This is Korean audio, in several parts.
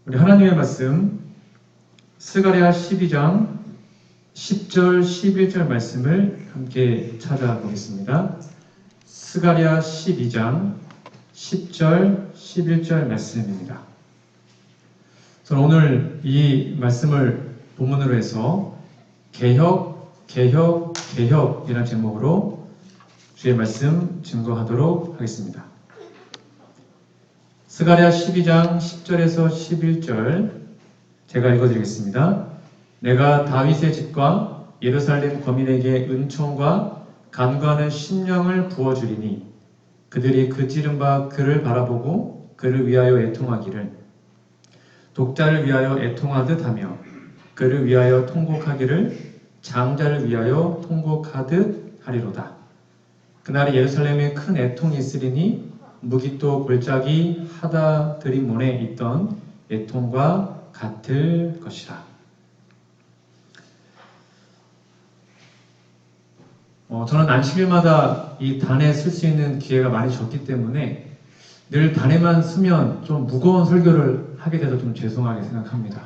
우리 하나님의 말씀 스가랴 12장 10절 11절 말씀을 함께 찾아보겠습니다. 스가랴 12장 10절 11절 말씀입니다. 저는 오늘 이 말씀을 본문으로 해서 개혁이라는 제목으로 주의 말씀 증거하도록 하겠습니다. 스가랴 12장 10절에서 11절 제가 읽어드리겠습니다. 내가 다윗의 집과 예루살렘 거민에게 은총과 간구하는 심령을 부어주리니 그들이 그 찌른 바 그를 바라보고 그를 위하여 애통하기를 독자를 위하여 애통하듯 하며 그를 위하여 통곡하기를 장자를 위하여 통곡하듯 하리로다. 그날에 예루살렘에 큰 애통이 있으리니 무기또 골짜기 하다 드림몬에 있던 애통과 같을 것이라. 저는 안식일마다 이 단에 쓸 수 있는 기회가 많이 적기 때문에 늘 단에만 쓰면 좀 무거운 설교를 하게 돼서 좀 죄송하게 생각합니다.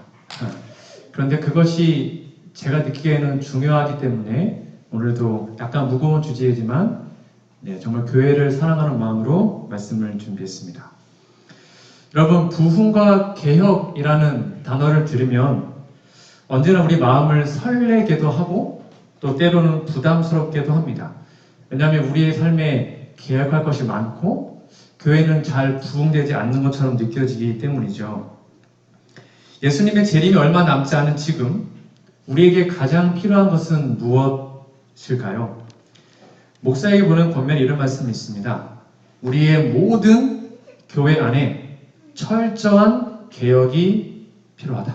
그런데 그것이 제가 느끼기에는 중요하기 때문에 오늘도 약간 무거운 주제이지만 정말 교회를 사랑하는 마음으로 말씀을 준비했습니다. 여러분, 부흥과 개혁이라는 단어를 들으면 언제나 우리 마음을 설레게도 하고 또 때로는 부담스럽게도 합니다. 왜냐하면 우리의 삶에 개혁할 것이 많고 교회는 잘 부흥되지 않는 것처럼 느껴지기 때문이죠. 예수님의 재림이 얼마 남지 않은 지금 우리에게 가장 필요한 것은 무엇일까요? 목사에게 보낸 권면에 이런 말씀이 있습니다. 우리의 모든 교회 안에 철저한 개혁이 필요하다.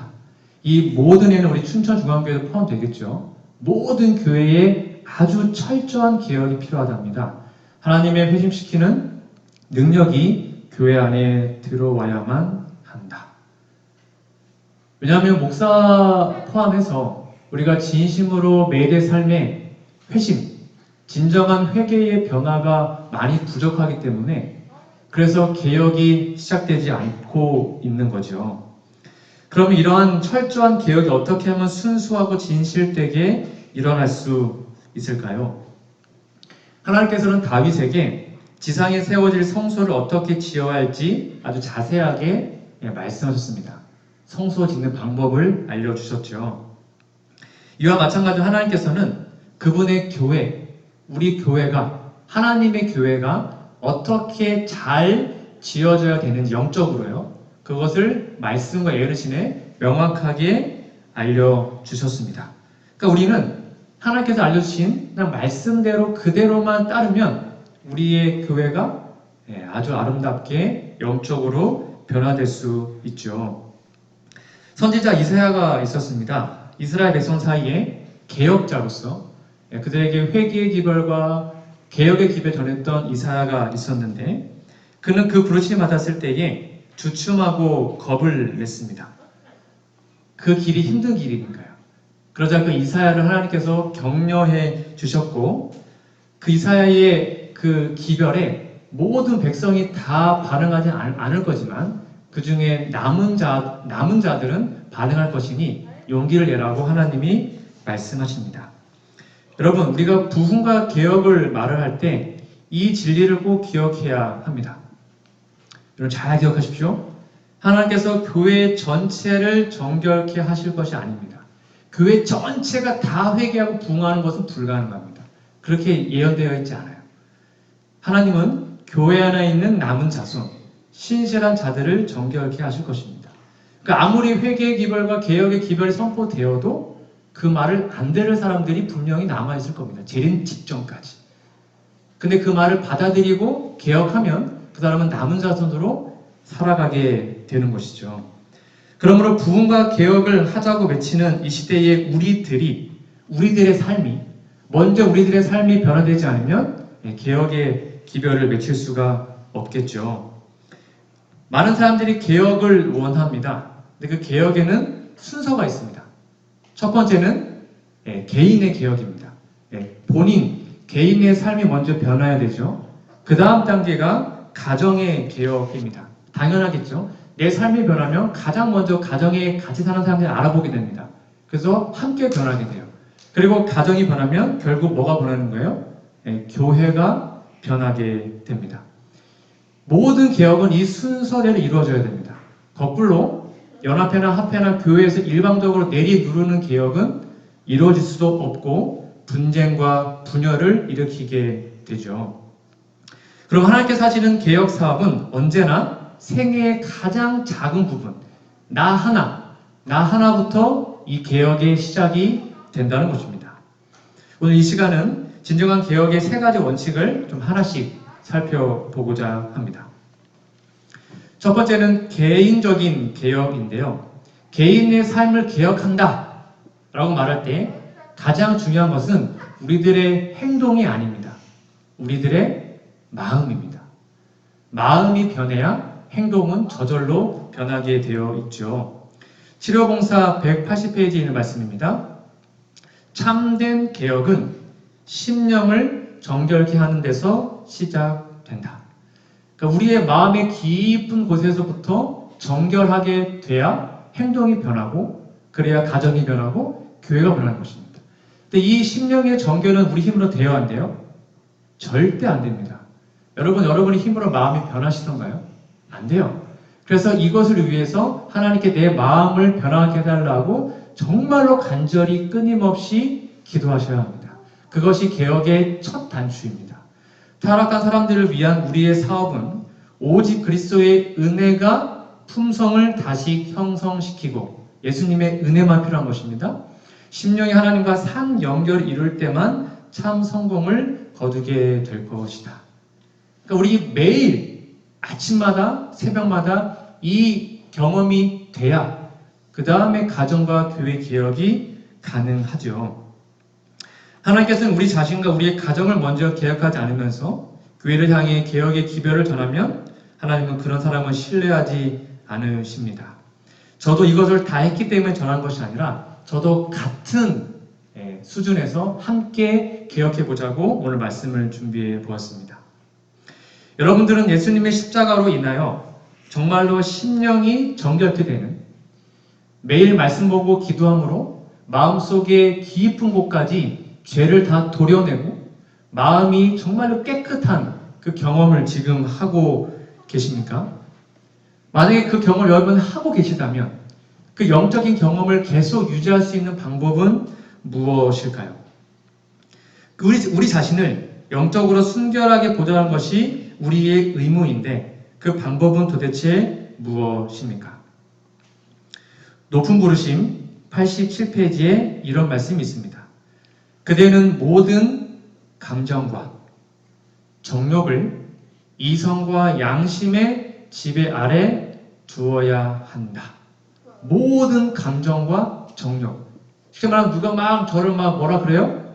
이 모든에는 우리 춘천중앙교회도 포함되겠죠. 모든 교회에 아주 철저한 개혁이 필요하답니다. 하나님의 회심시키는 능력이 교회 안에 들어와야만 한다. 왜냐하면 목사 포함해서 우리가 진심으로 매일의 삶에 회심, 진정한 회개의 변화가 많이 부족하기 때문에 그래서 개혁이 시작되지 않고 있는 거죠. 그러면 이러한 철저한 개혁이 어떻게 하면 순수하고 진실되게 일어날 수 있을까요? 하나님께서는 다윗에게 지상에 세워질 성소를 어떻게 지어야 할지 아주 자세하게 말씀하셨습니다. 성소 짓는 방법을 알려주셨죠. 이와 마찬가지로 하나님께서는 그분의 교회, 우리 교회가, 하나님의 교회가 어떻게 잘 지어져야 되는지 영적으로요. 그것을 말씀과 예르신에 명확하게 알려주셨습니다. 그러니까 우리는 하나님께서 알려주신 그냥 말씀대로 그대로만 따르면 우리의 교회가 아주 아름답게 영적으로 변화될 수 있죠. 선지자 이사야가 있었습니다. 이스라엘 백성 사이에 개혁자로서 그들에게 회개의 기별과 개혁의 기별 전했던 이사야가 있었는데 그는 그 부르심을 받았을 때에 주춤하고 겁을 냈습니다. 그 길이 힘든 길이니까요. 그러자 그 이사야를 하나님께서 격려해 주셨고 그 이사야의 그 기별에 모든 백성이 다 반응하지 않을 거지만 그 중에 남은 자들은 반응할 것이니 용기를 내라고 하나님이 말씀하십니다. 여러분, 우리가 부흥과 개혁을 말을 할 때 이 진리를 꼭 기억해야 합니다. 여러분 잘 기억하십시오. 하나님께서 교회 전체를 정결케 하실 것이 아닙니다. 교회 전체가 다 회개하고 부흥하는 것은 불가능합니다. 그렇게 예언되어 있지 않아요. 하나님은 교회 안에 있는 남은 자손, 신실한 자들을 정결케 하실 것입니다. 그러니까 아무리 회개의 기별과 개혁의 기별이 선포되어도 그 말을 안 들을 사람들이 분명히 남아있을 겁니다. 재림 직전까지. 근데 그 말을 받아들이고 개혁하면 그 사람은 남은 자손으로 살아가게 되는 것이죠. 그러므로 부흥과 개혁을 하자고 외치는 이 시대의 우리들의 삶이 먼저 우리들의 삶이 변화되지 않으면 개혁의 기별을 맺힐 수가 없겠죠. 많은 사람들이 개혁을 원합니다. 근데 그 개혁에는 순서가 있습니다. 첫 번째는 개인의 개혁입니다. 개인의 삶이 먼저 변화해야 되죠. 그 다음 단계가 가정의 개혁입니다. 당연하겠죠. 내 삶이 변하면 가장 먼저 가정에 같이 사는 사람들이 알아보게 됩니다. 그래서 함께 변하게 돼요. 그리고 가정이 변하면 결국 뭐가 변하는 거예요? 교회가 변하게 됩니다. 모든 개혁은 이 순서대로 이루어져야 됩니다. 거꾸로 연합회나 합회나 교회에서 일방적으로 내리 누르는 개혁은 이루어질 수도 없고 분쟁과 분열을 일으키게 되죠. 그럼 하나님께서 하시는 개혁 사업은 언제나 생애의 가장 작은 부분, 나 하나부터 이 개혁의 시작이 된다는 것입니다. 오늘 이 시간은 진정한 개혁의 세 가지 원칙을 좀 하나씩 살펴보고자 합니다. 첫 번째는 개인적인 개혁인데요. 개인의 삶을 개혁한다 라고 말할 때 가장 중요한 것은 우리들의 행동이 아닙니다. 우리들의 마음입니다. 마음이 변해야 행동은 저절로 변하게 되어 있죠. 치료봉사 180페이지에 있는 말씀입니다. 참된 개혁은 심령을 정결케 하는 데서 시작된다. 그러니까 우리의 마음의 깊은 곳에서부터 정결하게 돼야 행동이 변하고 그래야 가정이 변하고 교회가 변하는 것입니다. 근데 이 심령의 정결은 우리 힘으로 되어야 안 돼요? 절대 안 됩니다. 여러분의 힘으로 마음이 변하시던가요? 안 돼요. 그래서 이것을 위해서 하나님께 내 마음을 변하게 해달라고 정말로 간절히 끊임없이 기도하셔야 합니다. 그것이 개혁의 첫 단추입니다. 타락한 사람들을 위한 우리의 사업은 오직 그리스도의 은혜가 품성을 다시 형성시키고 예수님의 은혜만 필요한 것입니다. 심령이 하나님과 산 연결을 이룰 때만 참 성공을 거두게 될 것이다. 그러니까 우리 매일 아침마다 새벽마다 이 경험이 돼야 그 다음에 가정과 교회 개혁이 가능하죠. 하나님께서는 우리 자신과 우리의 가정을 먼저 개혁하지 않으면서 교회를 향해 개혁의 기별을 전하면 하나님은 그런 사람을 신뢰하지 않으십니다. 저도 이것을 다 했기 때문에 전한 것이 아니라 저도 같은 수준에서 함께 개혁해 보자고 오늘 말씀을 준비해 보았습니다. 여러분들은 예수님의 십자가로 인하여 정말로 심령이 정결케 되는 매일 말씀 보고 기도함으로 마음속의 깊은 곳까지 죄를 다 도려내고 마음이 정말로 깨끗한 그 경험을 지금 하고 계십니까? 만약에 그 경험을 여러분 하고 계시다면 그 영적인 경험을 계속 유지할 수 있는 방법은 무엇일까요? 우리 자신을 영적으로 순결하게 보존하는 것이 우리의 의무인데 그 방법은 도대체 무엇입니까? 높은 부르심 87페이지에 이런 말씀이 있습니다. 그대는 모든 감정과 정욕을 이성과 양심의 지배 아래 두어야 한다. 모든 감정과 정욕. 쉽게 말하면 누가 막 저를 막 뭐라 그래요?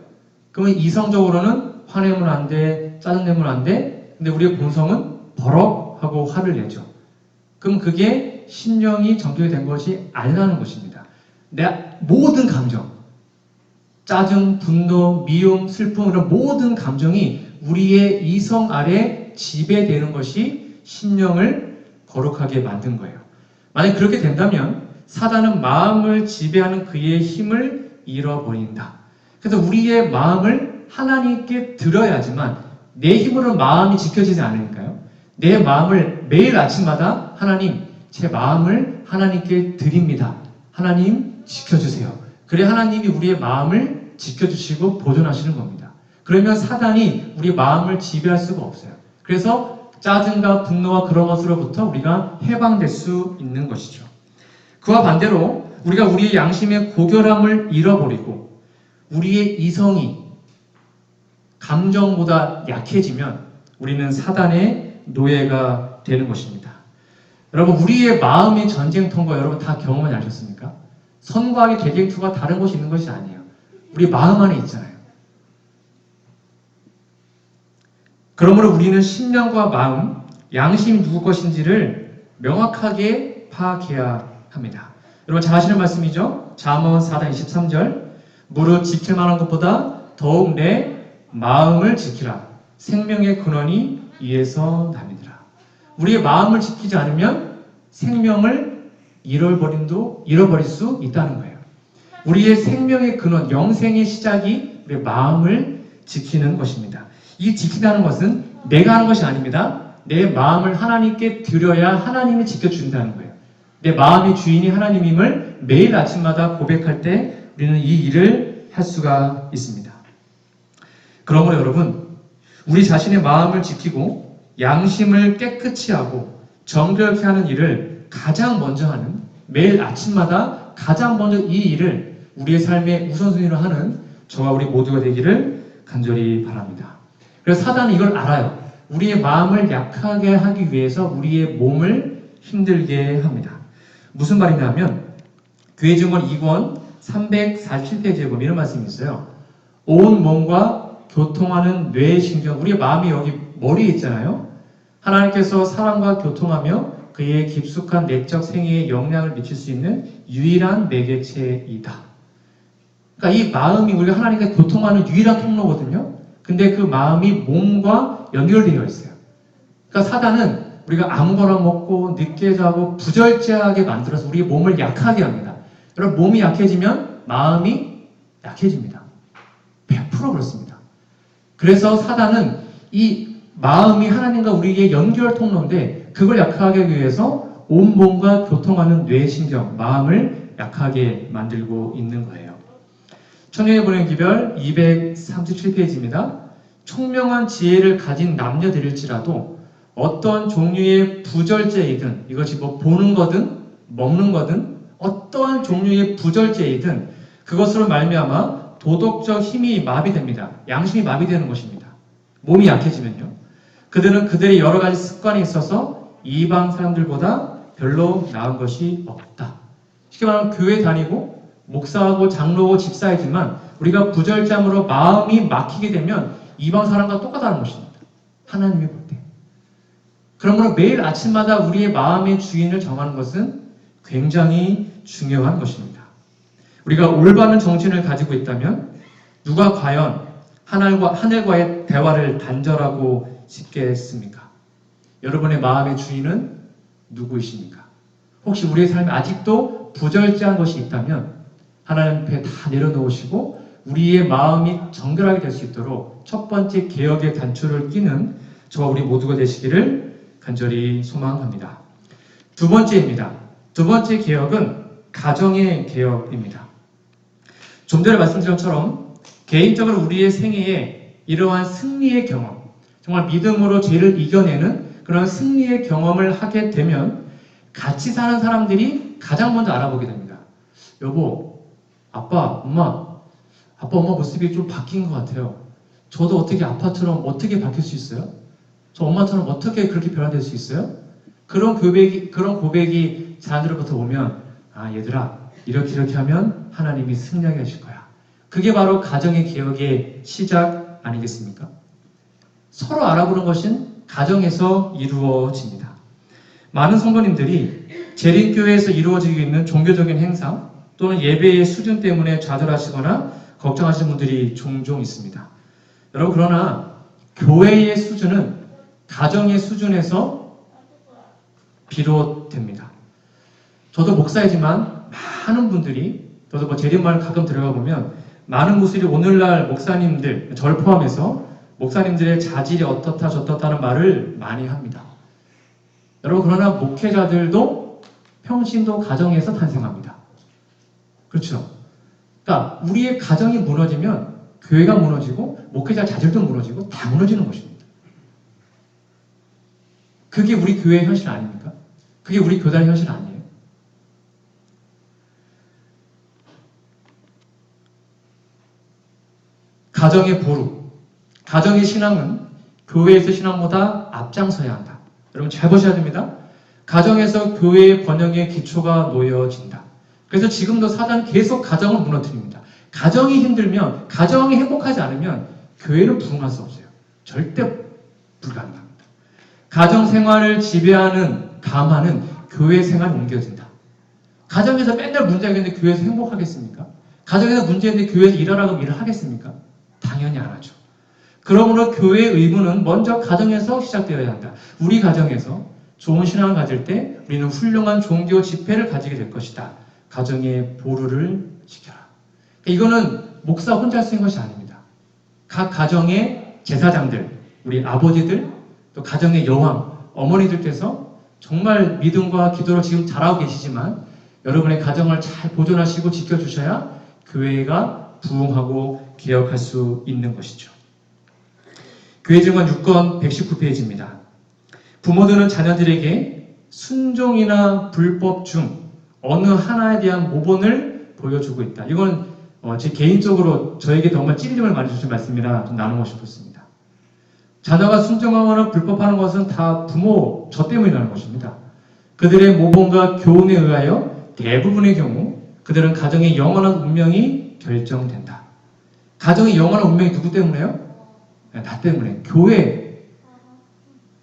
그러면 이성적으로는 화내면 안 돼, 짜증내면 안 돼. 근데 우리의 본성은 버럭하고 화를 내죠. 그럼 그게 심령이 정결이 된 것이 아니라는 것입니다. 내 모든 감정, 짜증, 분노, 미움, 슬픔 이런 모든 감정이 우리의 이성 아래 지배되는 것이 심령을 거룩하게 만든 거예요. 만약 그렇게 된다면 사단은 마음을 지배하는 그의 힘을 잃어버린다. 그래서 우리의 마음을 하나님께 드려야지만 내 힘으로 마음이 지켜지지 않으니까요. 내 마음을 매일 아침마다 하나님, 제 마음을 하나님께 드립니다. 하나님 지켜주세요. 그래 하나님이 우리의 마음을 지켜주시고 보존하시는 겁니다. 그러면 사단이 우리 마음을 지배할 수가 없어요. 그래서 짜증과 분노와 그런 것으로부터 우리가 해방될 수 있는 것이죠. 그와 반대로 우리가 우리의 양심의 고결함을 잃어버리고 우리의 이성이 감정보다 약해지면 우리는 사단의 노예가 되는 것입니다. 여러분 우리의 마음의 전쟁터인 거 여러분 다 경험하지 않으셨습니까? 선과 악의 대쟁투가 다른 곳이 있는 것이 아니에요. 우리 마음 안에 있잖아요. 그러므로 우리는 심령과 마음, 양심이 누구 것인지를 명확하게 파악해야 합니다. 여러분 잘 아시는 말씀이죠? 잠언 4장 23절 무릇 지킬 만한 것보다 더욱 내 마음을 지키라. 생명의 근원이 이에서 남이더라. 우리의 마음을 지키지 않으면 생명을 잃어버릴 수 있다는 거예요. 우리의 생명의 근원, 영생의 시작이 우리의 마음을 지키는 것입니다. 이 지킨다는 것은 내가 하는 것이 아닙니다. 내 마음을 하나님께 드려야 하나님이 지켜준다는 거예요. 내 마음의 주인이 하나님임을 매일 아침마다 고백할 때 우리는 이 일을 할 수가 있습니다. 그러므로 여러분, 우리 자신의 마음을 지키고 양심을 깨끗이 하고 정결케 하는 일을 가장 먼저 하는, 매일 아침마다 가장 먼저 이 일을 우리의 삶의 우선순위로 하는 저와 우리 모두가 되기를 간절히 바랍니다. 그래서 사단은 이걸 알아요. 우리의 마음을 약하게 하기 위해서 우리의 몸을 힘들게 합니다. 무슨 말이냐면 교회 증언 2권 347페이지에 보면 이런 말씀이 있어요. 온 몸과 교통하는 뇌신경, 우리의 마음이 여기 머리에 있잖아요. 하나님께서 사람과 교통하며 그의 깊숙한 내적 생애에 영향을 미칠 수 있는 유일한 매개체이다. 그러니까 이 마음이 우리가 하나님과 교통하는 유일한 통로거든요. 근데 그 마음이 몸과 연결되어 있어요. 그러니까 사단은 우리가 아무거나 먹고 늦게 자고 부절제하게 만들어서 우리의 몸을 약하게 합니다. 여러분, 몸이 약해지면 마음이 약해집니다. 100% 그렇습니다. 그래서 사단은 이 마음이 하나님과 우리의 연결 통로인데 그걸 약하게 하기 위해서 온몸과 교통하는 뇌신경, 마음을 약하게 만들고 있는 거예요. 천년의 보낸 기별 237페이지입니다. 총명한 지혜를 가진 남녀들일지라도 어떤 종류의 부절제이든, 이것이 뭐 보는 거든 먹는 거든 어떠한 종류의 부절제이든 그것으로 말미암아 도덕적 힘이 마비됩니다. 양심이 마비되는 것입니다. 몸이 약해지면요. 그들은 그들의 여러 가지 습관이 있어서 이방 사람들보다 별로 나은 것이 없다. 쉽게 말하면 교회 다니고 목사하고 장로고 집사이지만 우리가 부절잠으로 마음이 막히게 되면 이방 사람과 똑같다는 것입니다. 하나님이 볼 때. 그러므로 매일 아침마다 우리의 마음의 주인을 정하는 것은 굉장히 중요한 것입니다. 우리가 올바른 정신을 가지고 있다면 누가 과연 하늘과의 대화를 단절하고 싶겠습니까? 여러분의 마음의 주인은 누구이십니까? 혹시 우리의 삶에 아직도 부절제한 것이 있다면 하나님 앞에 다 내려놓으시고 우리의 마음이 정결하게 될 수 있도록 첫 번째 개혁의 단추를 끼는 저와 우리 모두가 되시기를 간절히 소망합니다. 두 번째입니다. 두 번째 개혁은 가정의 개혁입니다. 좀 전에 말씀드린 것처럼 개인적으로 우리의 생애에 이러한 승리의 경험, 정말 믿음으로 죄를 이겨내는 그런 승리의 경험을 하게 되면 같이 사는 사람들이 가장 먼저 알아보게 됩니다. 여보, 아빠, 엄마 모습이 좀 바뀐 것 같아요. 저도 어떻게 아빠처럼 어떻게 바뀔 수 있어요? 저 엄마처럼 어떻게 그렇게 변화될 수 있어요? 그런 고백이 사람들로부터 오면, 아, 얘들아, 이렇게 하면 하나님이 승리하게 하실 거야. 그게 바로 가정의 개혁의 시작 아니겠습니까? 서로 알아보는 것은 가정에서 이루어집니다. 많은 성도님들이 재림교회에서 이루어지고 있는 종교적인 행사 또는 예배의 수준 때문에 좌절하시거나 걱정하시는 분들이 종종 있습니다. 여러분, 그러나 교회의 수준은 가정의 수준에서 비롯됩니다. 저도 목사이지만 많은 분들이, 저도 뭐 재림마을 가끔 들어가 보면 많은 분들이 오늘날 목사님들, 저를 포함해서 목사님들의 자질이 어떻다 저떻다는 말을 많이 합니다. 여러분, 그러나 목회자들도 평신도 가정에서 탄생합니다. 그렇죠? 그러니까 우리의 가정이 무너지면 교회가 무너지고 목회자 자질도 무너지고 다 무너지는 것입니다. 그게 우리 교회의 현실 아닙니까? 그게 우리 교단의 현실 아니에요? 가정의 보루, 가정의 신앙은 교회에서 신앙보다 앞장서야 한다. 여러분 잘 보셔야 됩니다. 가정에서 교회의 번영의 기초가 놓여진다. 그래서 지금도 사단은 계속 가정을 무너뜨립니다. 가정이 힘들면, 가정이 행복하지 않으면 교회를 부흥할 수 없어요. 절대 불가능합니다. 가정 생활을 지배하는 감화는 교회 생활에 옮겨진다. 가정에서 맨날 문제가 있는데 교회에서 행복하겠습니까? 가정에서 문제 있는데 교회에서 일하라고 일을 하겠습니까? 당연히 안 하죠. 그러므로 교회의 의무는 먼저 가정에서 시작되어야 한다. 우리 가정에서 좋은 신앙을 가질 때 우리는 훌륭한 종교 집회를 가지게 될 것이다. 가정의 보루를 지켜라. 이거는 목사 혼자 할 수 있는 것이 아닙니다. 각 가정의 제사장들, 우리 아버지들, 또 가정의 여왕, 어머니들께서 정말 믿음과 기도를 지금 잘하고 계시지만 여러분의 가정을 잘 보존하시고 지켜주셔야 교회가 부흥하고 개혁할 수 있는 것이죠. 교회증언 6권 119페이지입니다. 부모들은 자녀들에게 순종이나 불법 중 어느 하나에 대한 모본을 보여주고 있다. 이건 제 개인적으로 저에게 정말 찔림을 많이 주신 말씀이라 좀 나누고 싶었습니다. 자녀가 순종하거나 불법하는 것은 다 부모 저 때문에 나는 것입니다. 그들의 모본과 교훈에 의하여 대부분의 경우 그들은 가정의 영원한 운명이 결정된다. 가정의 영원한 운명이 누구 때문에요? 나 때문에. 교회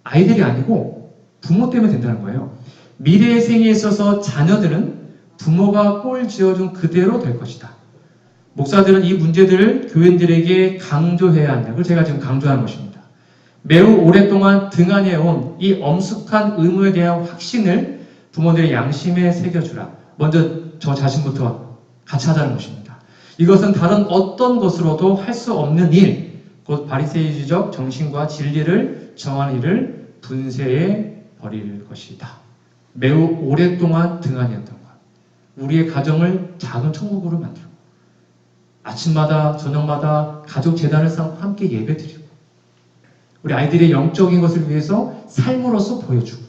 아이들이 아니고 부모 때문에 된다는 거예요. 미래의 생에 있어서 자녀들은 부모가 꼴 지어준 그대로 될 것이다. 목사들은 이 문제들을 교인들에게 강조해야 한다. 그걸 제가 지금 강조하는 것입니다. 매우 오랫동안 등한해온 이 엄숙한 의무에 대한 확신을 부모들의 양심에 새겨주라. 먼저 저 자신부터 같이 하자는 것입니다. 이것은 다른 어떤 것으로도 할 수 없는 일, 곧 바리새이주적 정신과 진리를 정하는 일을 분쇄해 버릴 것이다. 매우 오랫동안 등한이었던 것. 우리의 가정을 작은 천국으로 만들고 아침마다 저녁마다 가족 재단을 쌓고 함께 예배드리고 우리 아이들의 영적인 것을 위해서 삶으로서 보여주고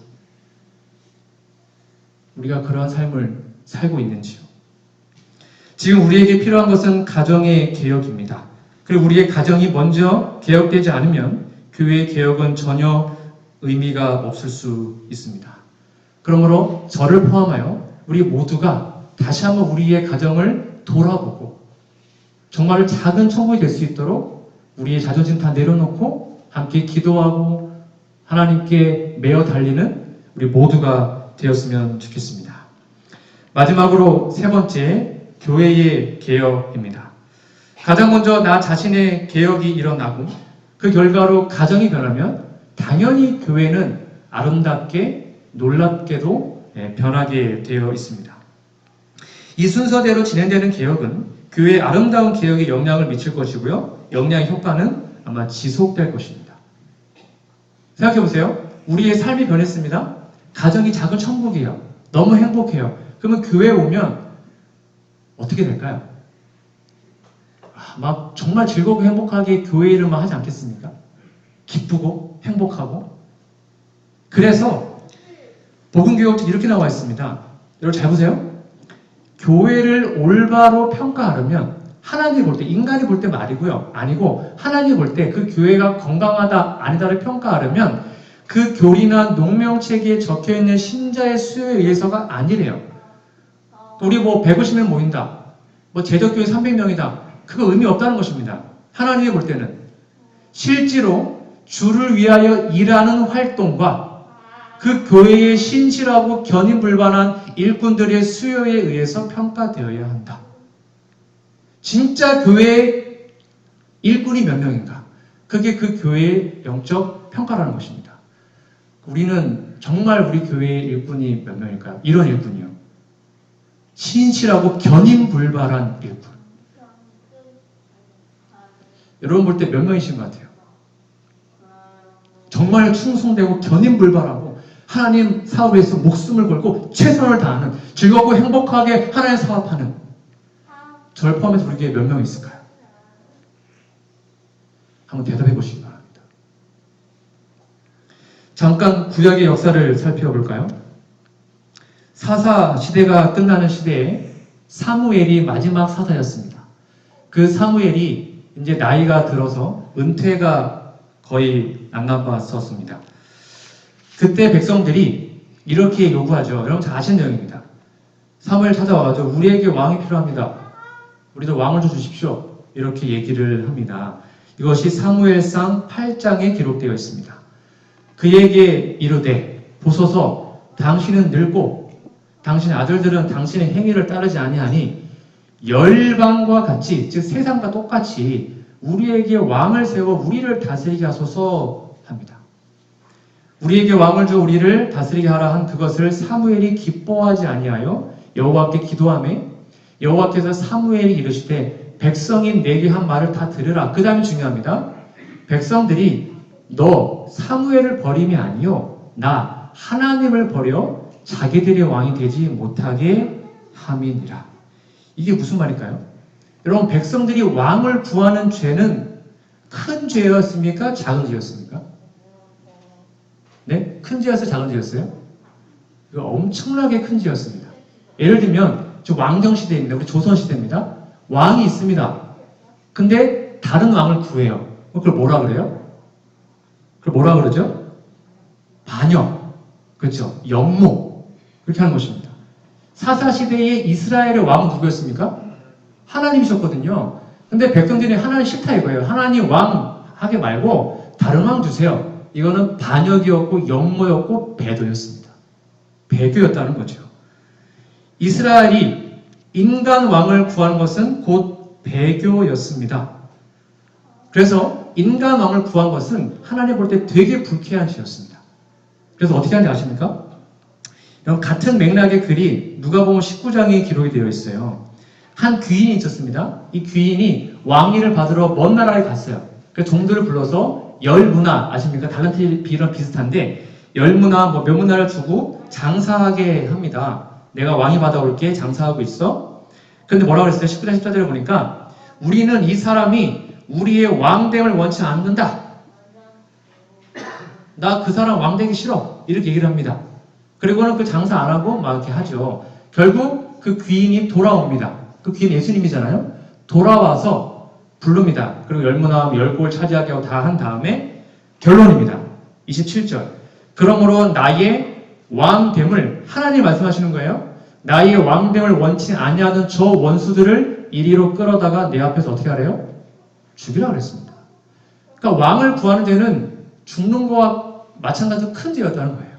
우리가 그러한 삶을 살고 있는지요. 지금 우리에게 필요한 것은 가정의 개혁입니다. 그리고 우리의 가정이 먼저 개혁되지 않으면 교회의 개혁은 전혀 의미가 없을 수 있습니다. 그러므로 저를 포함하여 우리 모두가 다시 한번 우리의 가정을 돌아보고 정말 작은 천국이 될 수 있도록 우리의 자존심 다 내려놓고 함께 기도하고 하나님께 매어 달리는 우리 모두가 되었으면 좋겠습니다. 마지막으로 세 번째, 교회의 개혁입니다. 가장 먼저 나 자신의 개혁이 일어나고 그 결과로 가정이 변하면 당연히 교회는 아름답게 놀랍게도 변하게 되어 있습니다. 이 순서대로 진행되는 개혁은 교회의 아름다운 개혁에 영향을 미칠 것이고요. 영향의 효과는 아마 지속될 것입니다. 생각해보세요. 우리의 삶이 변했습니다. 가정이 작은 천국이에요. 너무 행복해요. 그러면 교회에 오면 어떻게 될까요? 막 정말 즐겁고 행복하게 교회 일을 하지 않겠습니까? 기쁘고 행복하고. 그래서 복음교육책 이렇게 나와 있습니다. 여러분 잘 보세요. 교회를 올바로 평가하려면 하나님이 볼 때, 인간이 볼 때 말이고요. 아니고 하나님이 볼 때 그 교회가 건강하다 아니다를 평가하려면 그 교리나 농명체계에 적혀있는 신자의 수요에 의해서가 아니래요. 우리 150명 모인다. 제적교회 300명이다. 그거 의미 없다는 것입니다. 하나님이 볼 때는. 실제로 주를 위하여 일하는 활동과 그 교회의 신실하고 견인불반한 일꾼들의 수요에 의해서 평가되어야 한다. 진짜 교회의 일꾼이 몇 명인가? 그게 그 교회의 영적 평가라는 것입니다. 우리는 정말 우리 교회의 일꾼이 몇 명일까요? 이런 일꾼이요. 신실하고 견인불반한 일꾼. 여러분 볼 때 몇 명이신 것 같아요? 정말 충성되고 견인불반하고 하나님 사업에서 목숨을 걸고 최선을 다하는 즐겁고 행복하게 하나님 사업하는 저를 포함해서 우리 교회에 몇 명 있을까요? 한번 대답해 보시기 바랍니다. 잠깐 구약의 역사를 살펴볼까요? 사사 시대가 끝나는 시대에 사무엘이 마지막 사사였습니다. 그 사무엘이 이제 나이가 들어서 은퇴가 거의 난감했었습니다. 그때 백성들이 이렇게 요구하죠. 여러분 잘 아시는 내용입니다. 사무엘 찾아와가지고 우리에게 왕이 필요합니다. 우리도 왕을 좀 주십시오. 이렇게 얘기를 합니다. 이것이 사무엘상 8장에 기록되어 있습니다. 그에게 이르되 보소서 당신은 늙고 당신의 아들들은 당신의 행위를 따르지 아니하니 열방과 같이 즉 세상과 똑같이 우리에게 왕을 세워 우리를 다스리게 하소서 합니다. 우리에게 왕을 줘 우리를 다스리게 하라 한 그것을 사무엘이 기뻐하지 아니하여 여호와께 기도하매 여호와께서 사무엘이 이르시되 백성인 내게 한 말을 다 들으라. 그 다음이 중요합니다. 백성들이 너 사무엘을 버림이 아니요 나 하나님을 버려 자기들의 왕이 되지 못하게 함이니라. 이게 무슨 말일까요? 여러분, 백성들이 왕을 구하는 죄는 큰 죄였습니까? 작은 죄였습니까? 네? 큰 죄였어요? 작은 죄였어요? 이거 엄청나게 큰 죄였습니다. 예를 들면 저 왕정시대입니다. 우리 조선시대입니다. 왕이 있습니다. 근데 다른 왕을 구해요. 그걸 뭐라 그래요? 그걸 뭐라 그러죠? 반역. 그렇죠? 역모. 그렇게 하는 것입니다. 사사시대에 이스라엘의 왕은 누구였습니까? 하나님이셨거든요. 근데 백성들이 하나님 싫다 이거예요. 하나님 왕 하게 말고 다른 왕 주세요. 이거는 반역이었고 역모였고 배도였습니다. 배교였다는 거죠. 이스라엘이 인간 왕을 구하는 것은 곧 배교였습니다. 그래서 인간 왕을 구한 것은 하나님 볼 때 되게 불쾌한 죄였습니다. 그래서 어떻게 하는지 아십니까? 이런 같은 맥락의 글이 누가복음 19장에 기록이 되어 있어요. 한 귀인이 있었습니다. 이 귀인이 왕위를 받으러 먼 나라에 갔어요. 그래서 종들을 불러서 열문화 아십니까? 달란트 비랑 비슷한데 열문화 뭐 몇 문화를 주고 장사하게 합니다. 내가 왕위 받아올게 장사하고 있어. 그런데 뭐라고 그랬어요? 19장 14절에 보니까 우리는 이 사람이 우리의 왕됨을 원치 않는다. 나 그 사람 왕되기 싫어. 이렇게 얘기를 합니다. 그리고는 그 장사 안 하고 막 이렇게 하죠. 결국 그 귀인이 돌아옵니다. 그 귀인 예수님이잖아요. 돌아와서 부릅니다. 그리고 열문화, 열골 차지하게 하고 다 한 다음에 결론입니다. 27절. 그러므로 나의 왕됨을 하나님 말씀하시는 거예요. 나의 왕됨을 원치 아니하던 저 원수들을 이리로 끌어다가 내 앞에서 어떻게 하래요? 죽이라 그랬습니다. 그러니까 왕을 구하는 죄는 죽는 거와 마찬가지로 큰 죄였다는 거예요.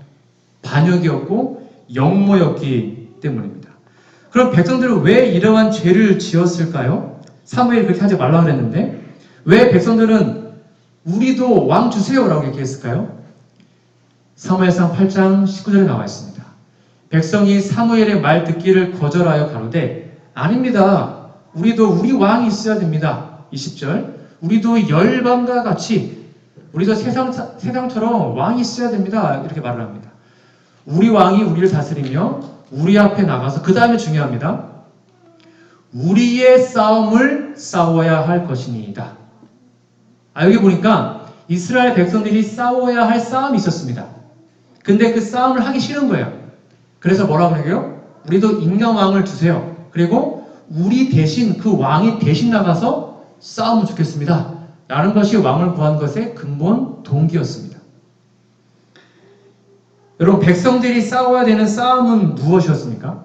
반역이었고 역모였기 때문입니다. 그럼 백성들은 왜 이러한 죄를 지었을까요? 사무엘이 그렇게 하지 말라 그랬는데 왜 백성들은 우리도 왕 주세요라고 얘기했을까요? 사무엘상 8장 19절에 나와 있습니다. 백성이 사무엘의 말 듣기를 거절하여 가로되 아닙니다. 우리도 우리 왕이 있어야 됩니다. 20절. 우리도 열방과 같이 우리도 세상처럼 왕이 있어야 됩니다. 이렇게 말을 합니다. 우리 왕이 우리를 다스리며 우리 앞에 나가서 그 다음에 중요합니다. 우리의 싸움을 싸워야 할 것이니이다. 여기 보니까 이스라엘 백성들이 싸워야 할 싸움이 있었습니다. 근데 그 싸움을 하기 싫은 거예요. 그래서 뭐라고 하게요? 우리도 인간 왕을 주세요. 그리고 우리 대신 그 왕이 대신 나가서 싸우면 좋겠습니다. 라는 것이 왕을 구한 것의 근본 동기였습니다. 여러분, 백성들이 싸워야 되는 싸움은 무엇이었습니까?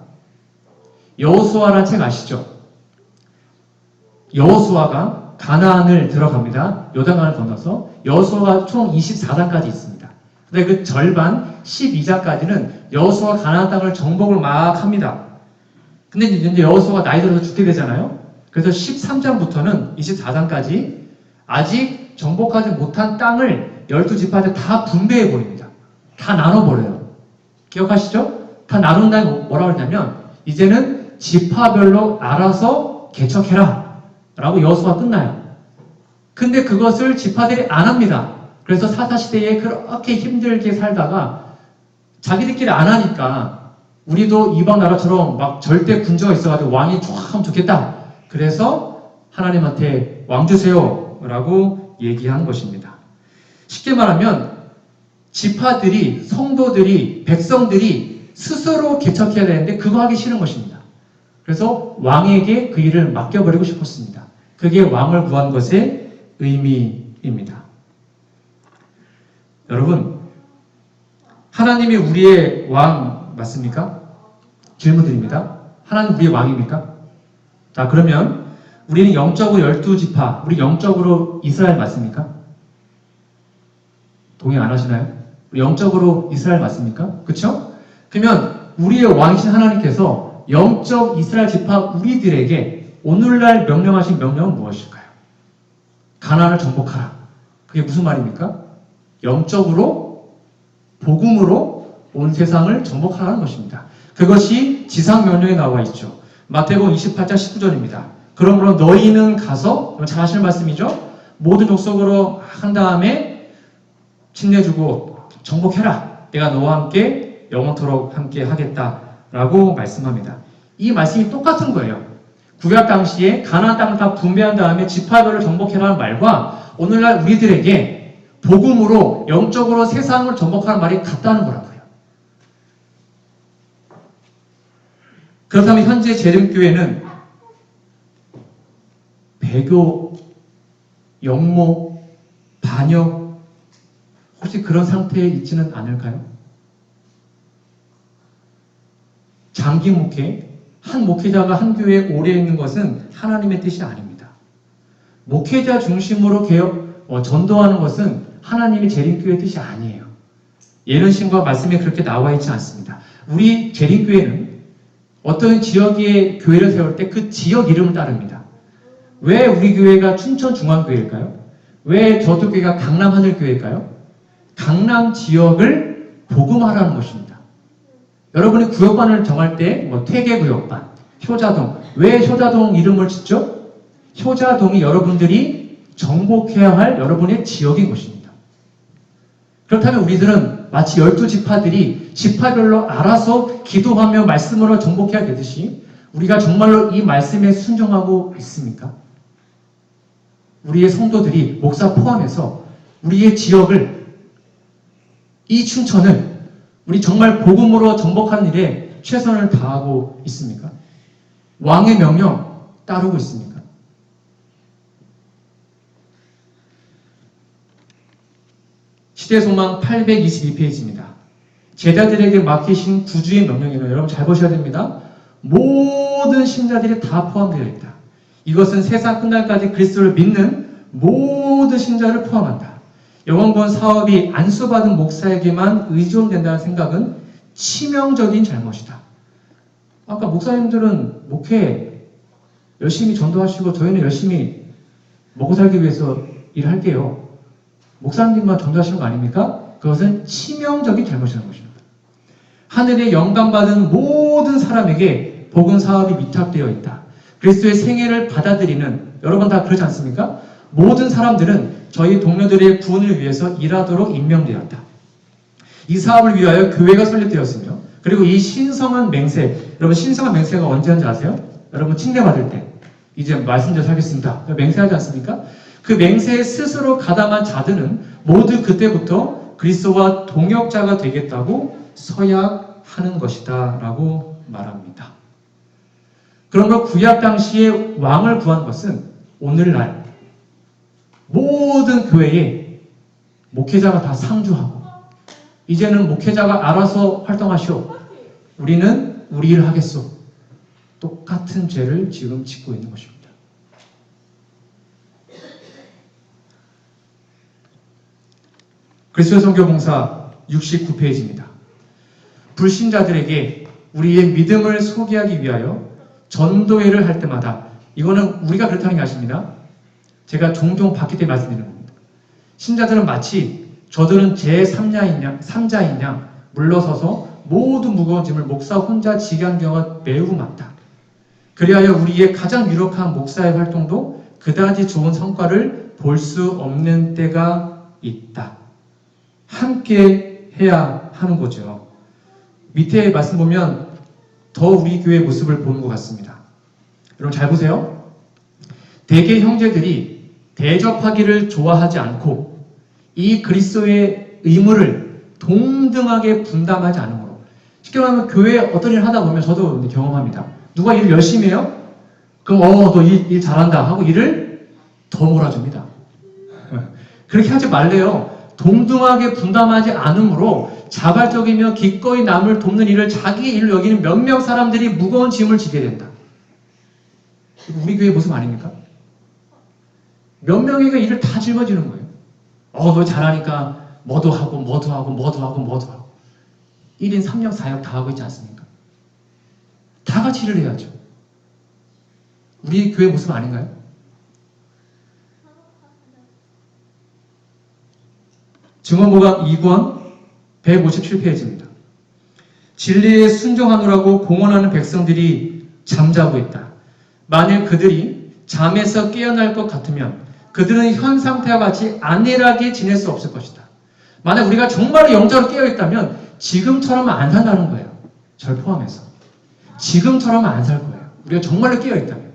여호수아라는 책 아시죠? 여호수아가 가나안을 들어갑니다. 요단강을 건너서 여호수아가 총 24장까지 있습니다. 근데 그 절반 12장까지는 여호수아가 가나안 땅을 정복을 막 합니다. 근데 이제 여호수아가 나이 들어서 죽게 되잖아요. 그래서 13장부터는 24장까지 아직 정복하지 못한 땅을 12지파한테 다 분배해 버립니다. 다 나눠버려요. 기억하시죠? 다 나눈 다음에 뭐라고 했냐면 이제는 지파별로 알아서 개척해라 라고 여호수아가 끝나요. 근데 그것을 지파들이 안 합니다. 그래서 사사시대에 그렇게 힘들게 살다가 자기들끼리 안 하니까 우리도 이방 나라처럼 막 절대 군주가 있어가지고 왕이 쫙 하면 좋겠다. 그래서 하나님한테 왕 주세요 라고 얘기한 것입니다. 쉽게 말하면 지파들이, 성도들이, 백성들이 스스로 개척해야 되는데 그거 하기 싫은 것입니다. 그래서 왕에게 그 일을 맡겨버리고 싶었습니다. 그게 왕을 구한 것의 의미입니다. 여러분, 하나님이 우리의 왕 맞습니까? 질문 드립니다. 하나님 우리의 왕입니까? 자, 그러면 우리는 영적으로 12지파, 우리 영적으로 이스라엘 맞습니까? 동의 안 하시나요? 우리 영적으로 이스라엘 맞습니까? 그쵸? 그러면 우리의 왕이신 하나님께서 영적 이스라엘 지파 우리들에게 오늘날 명령하신 명령은 무엇일까요? 가나안을 정복하라. 그게 무슨 말입니까? 영적으로 복음으로 온 세상을 정복하라는 것입니다. 그것이 지상명령에 나와 있죠. 마태복음 28장 19절입니다. 그러므로 너희는 가서, 잘 아시는 말씀이죠? 모든 족속으로 한 다음에 침례주고 정복해라. 내가 너와 함께 영원토록 함께 하겠다라고 말씀합니다. 이 말씀이 똑같은 거예요. 구약 당시에 가나안 땅을 다 분배한 다음에 지파별로 정복해라는 말과 오늘날 우리들에게 복음으로 영적으로 세상을 정복하는 말이 같다는 거라고요. 그렇다면 현재 재림교회는 배교, 영모, 반역 혹시 그런 상태에 있지는 않을까요? 장기 목회, 한 목회자가 한 교회에 오래 있는 것은 하나님의 뜻이 아닙니다. 목회자 중심으로 전도하는 것은 하나님의 재림교회의 뜻이 아니에요. 예언신과 말씀에 그렇게 나와 있지 않습니다. 우리 재림교회는 어떤 지역의 교회를 세울 때 그 지역 이름을 따릅니다. 왜 우리 교회가 춘천중앙교회일까요? 왜 저쪽교회가 강남하늘교회일까요? 강남 지역을 복음화라는 것입니다. 여러분이 구역반을 정할 때 퇴계구역반, 효자동, 왜 효자동 이름을 짓죠? 효자동이 여러분들이 정복해야 할 여러분의 지역인 것입니다. 그렇다면 우리들은 마치 12지파들이 지파별로 알아서 기도하며 말씀으로 정복해야 되듯이 우리가 정말로 이 말씀에 순종하고 있습니까? 우리의 성도들이 목사 포함해서 우리의 지역을, 이 춘천을 우리 정말 복음으로 정복하는 일에 최선을 다하고 있습니까? 왕의 명령 따르고 있습니까? 시대소망 822페이지입니다. 제자들에게 맡기신 구주의 명령에는 여러분 잘 보셔야 됩니다. 모든 신자들이 다 포함되어 있다. 이것은 세상 끝날까지 그리스도를 믿는 모든 신자를 포함한다. 영원권 사업이 안수받은 목사에게만 의존된다는 생각은 치명적인 잘못이다. 아까 목사님들은 목회 열심히 전도하시고 저희는 열심히 먹고 살기 위해서 일할게요. 목사님만 전도하시는 거 아닙니까? 그것은 치명적인 잘못이라는 것입니다. 하늘에 영감받은 모든 사람에게 복음 사업이 위탁되어 있다. 그리스도의 생애를 받아들이는, 여러분 다 그러지 않습니까? 모든 사람들은 저희 동료들의 구원을 위해서 일하도록 임명되었다. 이 사업을 위하여 교회가 설립되었으며, 그리고 이 신성한 맹세, 여러분 신성한 맹세가 언제인지 아세요? 여러분 침례받을 때 이제 말씀드려서 하겠습니다. 맹세하지 않습니까? 그 맹세에 스스로 가담한 자들은 모두 그때부터 그리스도와 동역자가 되겠다고 서약하는 것이다 라고 말합니다. 그러므로 구약 당시에 왕을 구한 것은 오늘날 모든 교회에 목회자가 다 상주하고 이제는 목회자가 알아서 활동하시오. 우리는 우리 일을 하겠소. 똑같은 죄를 지금 짓고 있는 것입니다. 그리스도의 선교봉사 69페이지입니다. 불신자들에게 우리의 믿음을 소개하기 위하여 전도회를 할 때마다, 이거는 우리가 그렇다는 게 아십니다. 제가 종종 봤기 때문에 말씀드리는 겁니다. 신자들은 마치 저들은 제3자인 양 물러서서 모든 무거운 짐을 목사 혼자 지게 한 경우가 매우 많다. 그리하여 우리의 가장 유력한 목사의 활동도 그다지 좋은 성과를 볼 수 없는 때가 있다. 함께 해야 하는 거죠. 밑에 말씀 보면 더 우리 교회의 모습을 보는 것 같습니다. 여러분 잘 보세요. 대개 형제들이 대접하기를 좋아하지 않고 이 그리스도의 의무를 동등하게 분담하지 않으므로, 쉽게 말하면 교회에 어떤 일을 하다 보면 저도 경험합니다. 누가 일을 열심히 해요? 그럼 너 일 잘한다 하고 일을 더 몰아줍니다. 그렇게 하지 말래요. 동등하게 분담하지 않으므로 자발적이며 기꺼이 남을 돕는 일을 자기 일로 여기는 몇몇 사람들이 무거운 짐을 지게 된다. 우리 교회의 모습 아닙니까? 몇 명에게 일을 다 짊어지는 거예요. 너 잘하니까 뭐도 하고 1인 3역 4역 다 하고 있지 않습니까? 다 같이 일을 해야죠. 우리 교회 모습 아닌가요? 증언보감 2권 157페이지입니다. 진리에 순종하노라고 공언하는 백성들이 잠자고 있다. 만일 그들이 잠에서 깨어날 것 같으면 그들은 현 상태와 같이 안일하게 지낼 수 없을 것이다. 만약 우리가 정말로 영적으로 깨어있다면 지금처럼 안 산다는 거예요. 절 포함해서. 지금처럼 안 살 거예요. 우리가 정말로 깨어있다면.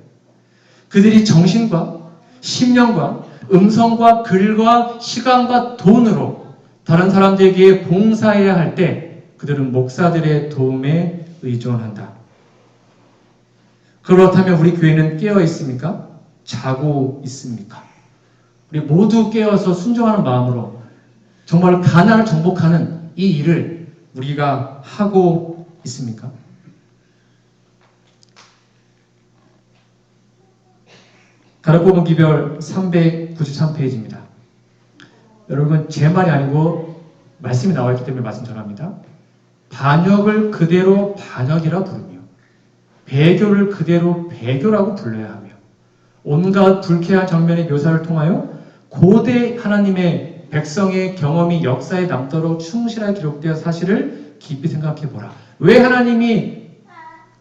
그들이 정신과 심령과 음성과 글과 시간과 돈으로 다른 사람들에게 봉사해야 할 때 그들은 목사들의 도움에 의존한다. 그렇다면 우리 교회는 깨어 있습니까? 자고 있습니까? 우리 모두 깨어서 순종하는 마음으로 정말 가난을 정복하는 이 일을 우리가 하고 있습니까? 가르포문 기별 393페이지입니다. 여러분 제 말이 아니고 말씀이 나와 있기 때문에 말씀 전합니다. 반역을 그대로 반역이라 부르며 배교를 그대로 배교라고 불러야 하며 온갖 불쾌한 장면의 묘사를 통하여 고대 하나님의 백성의 경험이 역사에 남도록 충실하게 기록되어 사실을 깊이 생각해 보라. 왜 하나님이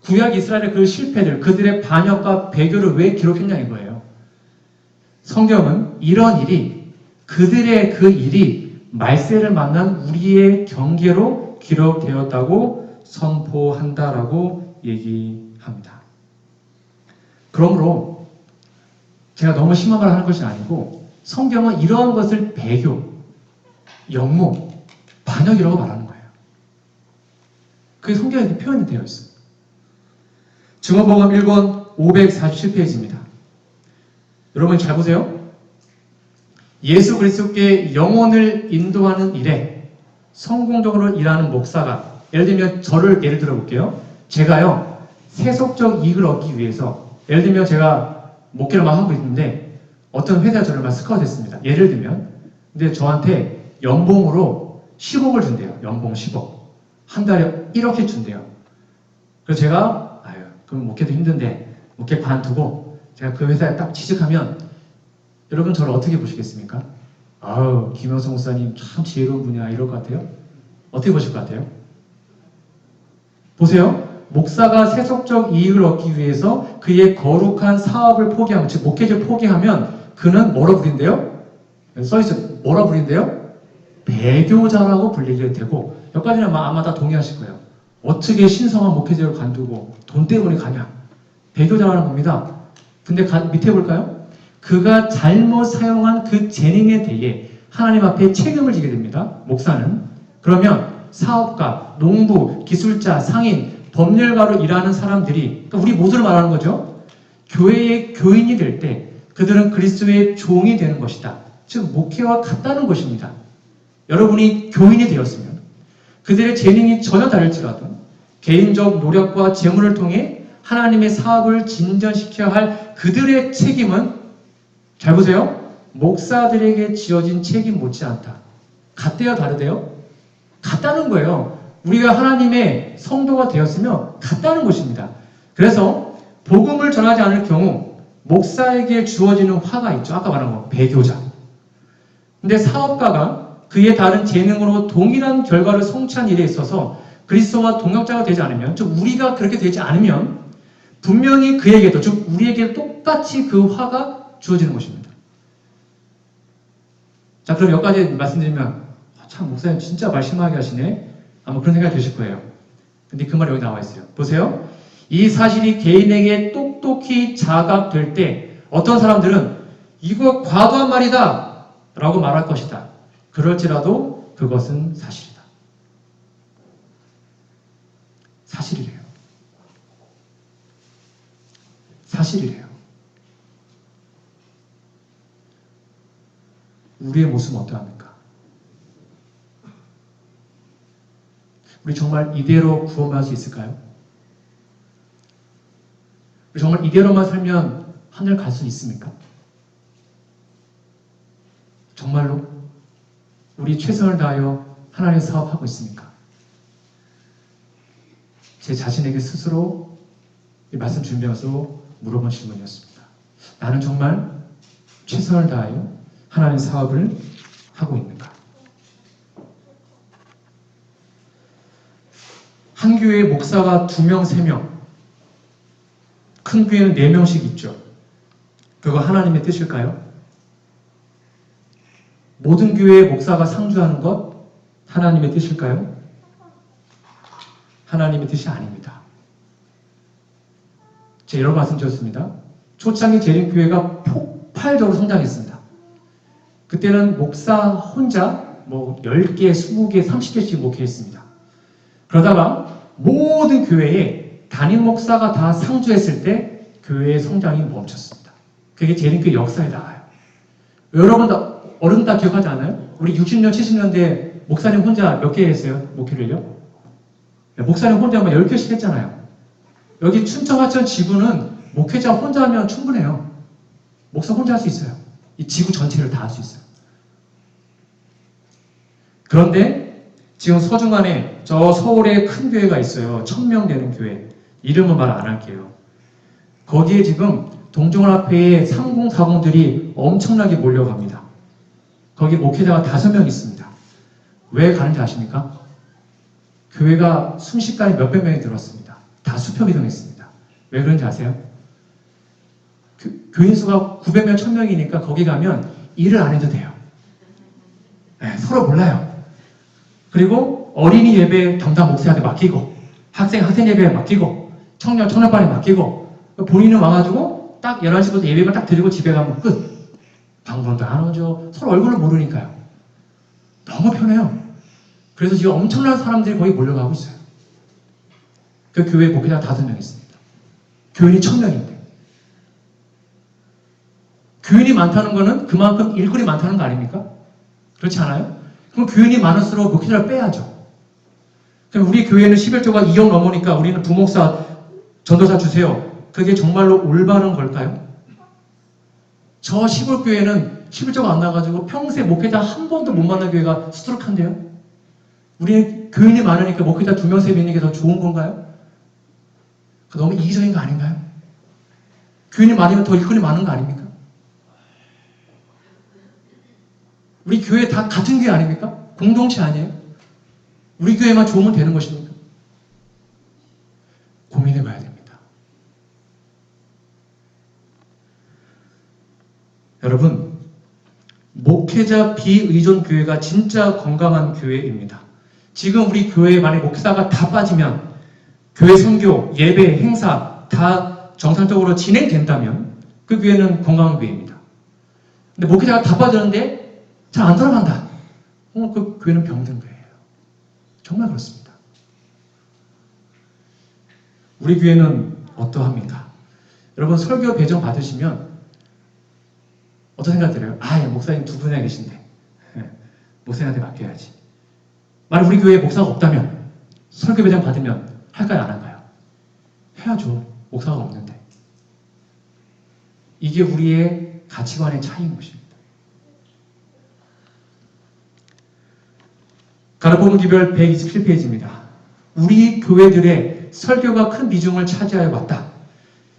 구약 이스라엘의 그 실패들, 그들의 반역과 배교를 왜 기록했냐 이거예요. 성경은 이런 일이, 그들의 그 일이 말세를 만난 우리의 경계로 기록되었다고 선포한다라고 얘기합니다. 그러므로 제가 너무 심한 말을 하는 것이 아니고 성경은 이러한 것을 배교, 영모, 반역이라고 말하는 거예요. 그게 성경에 이렇게 표현이 되어 있어요. 증언복음 1권 547페이지입니다. 여러분 잘 보세요. 예수 그리스도께 영혼을 인도하는 일에 성공적으로 일하는 목사가, 예를 들면 저를 예를 들어 볼게요. 제가요 세속적 이익을 얻기 위해서, 예를 들면 제가 목회를 막 하고 있는데 어떤 회사가 저를 막 스카우트했습니다. 예를 들면 근데 저한테 연봉으로 10억을 준대요. 연봉 10억. 한 달에 1억씩 준대요. 그래서 제가 그럼 목회도 힘든데 목회 관두고 제가 그 회사에 딱 취직하면 여러분 저를 어떻게 보시겠습니까? 아우 김영성 목사님 참 지혜로운 분이야 이럴 것 같아요? 어떻게 보실 것 같아요? 보세요. 목사가 세속적 이익을 얻기 위해서 그의 거룩한 사업을 포기하면, 즉 목회를 포기하면 그는 뭐라 부린대요? 써있어요. 뭐라 부린대요? 배교자라고 불리게 되고, 여기까지는 아마 다 동의하실 거예요. 어떻게 신성한 목회자를 관두고 돈 때문에 가냐? 배교자라는 겁니다. 근데 밑에 볼까요? 그가 잘못 사용한 그 재능에 대해 하나님 앞에 책임을 지게 됩니다. 목사는. 그러면 사업가, 농부, 기술자, 상인, 법률가로 일하는 사람들이, 그러니까 우리 모두를 말하는 거죠. 교회의 교인이 될 때 그들은 그리스도의 종이 되는 것이다. 즉 목회와 같다는 것입니다. 여러분이 교인이 되었으면 그들의 재능이 전혀 다를지라도 개인적 노력과 재물을 통해 하나님의 사업을 진전시켜야 할 그들의 책임은, 잘 보세요. 목사들에게 지어진 책임 못지않다. 같대요, 다르대요? 같다는 거예요. 우리가 하나님의 성도가 되었으면 같다는 것입니다. 그래서 복음을 전하지 않을 경우 목사에게 주어지는 화가 있죠. 아까 말한 거, 배교자. 근데 사업가가 그의 다른 재능으로 동일한 결과를 성취한 일에 있어서 그리스도와 동역자가 되지 않으면, 즉 우리가 그렇게 되지 않으면 분명히 그에게도, 즉 우리에게 똑같이 그 화가 주어지는 것입니다. 자, 그럼 여기까지 말씀드리면 참 목사님 진짜 말 심하게 하시네. 아마 그런 생각이 드실 거예요. 근데 그 말이 여기 나와 있어요. 보세요. 이 사실이 개인에게 똑똑히 자각될 때 어떤 사람들은 이거 과도한 말이다 라고 말할 것이다. 그럴지라도 그것은 사실이다. 사실이래요. 사실이래요. 우리의 모습은 어떠합니까? 우리 정말 이대로 구원받을 수 있을까요? 우리 정말 이대로만 살면 하늘 갈 수 있습니까? 정말로 우리 최선을 다하여 하나님의 사업하고 있습니까? 제 자신에게 스스로 이 말씀 준비하면서 물어본 질문이었습니다. 나는 정말 최선을 다하여 하나님의 사업을 하고 있는가? 한 교회에 목사가 2명, 3명, 큰 교회는 4명씩 있죠. 그거 하나님의 뜻일까요? 모든 교회의 목사가 상주하는 것 하나님의 뜻일까요? 하나님의 뜻이 아닙니다. 제가 여러 번 말씀드렸습니다. 초창기 재림교회가 폭발적으로 성장했습니다. 그때는 목사 혼자 10개, 20개, 30개씩 목회했습니다. 그러다가 모든 교회에 담임 목사가 다 상주했을 때 교회의 성장이 멈췄습니다. 그게 재림교회 역사에 나와요. 여러분 어른 다 기억하지 않아요? 우리 60년, 70년대 목사님 혼자 몇 개 했어요? 목회를요? 목사님 혼자 10개씩 했잖아요. 여기 춘천, 하천 지구는 목회자 혼자 하면 충분해요. 목사 혼자 할 수 있어요. 이 지구 전체를 다 할 수 있어요. 그런데 지금 서중안에 저 서울에 큰 교회가 있어요. 1000명 되는 교회. 이름은 말 안 할게요. 거기에 지금 동종합회의 3040들이 엄청나게 몰려갑니다. 거기 목회자가 5명 있습니다. 왜 가는지 아십니까? 교회가 순식간에 몇백 명이 들어왔습니다. 다 수평 이동했습니다. 왜 그런지 아세요? 교인 수가 900명, 1000명이니까 거기 가면 일을 안 해도 돼요. 네, 서로 몰라요. 그리고 어린이 예배 담당 목사한테 맡기고, 학생 예배에 맡기고, 청년반에 맡기고, 본인은 와가지고 딱 11시부터 예배만 딱 드리고 집에 가면 끝. 방문도 안 오죠. 서로 얼굴을 모르니까요. 너무 편해요. 그래서 지금 엄청난 사람들이 거기 몰려가고 있어요. 그 교회 목회자가 5명 있습니다. 교인이 1000명인데. 교인이 많다는 거는 그만큼 일꾼이 많다는 거 아닙니까? 그렇지 않아요? 그럼 교인이 많을수록 목회자를 빼야죠. 그럼 우리 교회는 11조가 2억 넘으니까 우리는 부목사, 전도사 주세요. 그게 정말로 올바른 걸까요? 저 시골 교회는 11조가 안 나가지고 평생 목회자 한 번도 못 만난 교회가 수두룩한데요? 우리 교인이 많으니까 목회자 2명, 3명 있는 게 더 좋은 건가요? 너무 이기적인 거 아닌가요? 교인이 많으면 더 일꾼이 많은 거 아닙니까? 우리 교회 다 같은 교회 아닙니까? 공동체 아니에요? 우리 교회만 좋으면 되는 것입니까? 고민해 봐야 됩니다. 여러분, 목회자 비의존 교회가 진짜 건강한 교회입니다. 지금 우리 교회에 만약 목사가 다 빠지면 교회 선교, 예배, 행사 다 정상적으로 진행된다면 그 교회는 건강한 교회입니다. 근데 목회자가 다 빠졌는데 잘 안 돌아간다. 그 교회는 병든 교회예요. 정말 그렇습니다. 우리 교회는 어떠합니까? 여러분 설교 배정 받으시면 어떤 생각 들어요? 목사님 2분이나 계신데 목사님한테 맡겨야지. 만약 우리 교회에 목사가 없다면 설교 배정 받으면 할까요? 안 할까요? 해야죠. 목사가 없는데. 이게 우리의 가치관의 차이인 것입니다. 가르포문 기별 127페이지입니다. 우리 교회들의 설교가 큰 비중을 차지하여 왔다.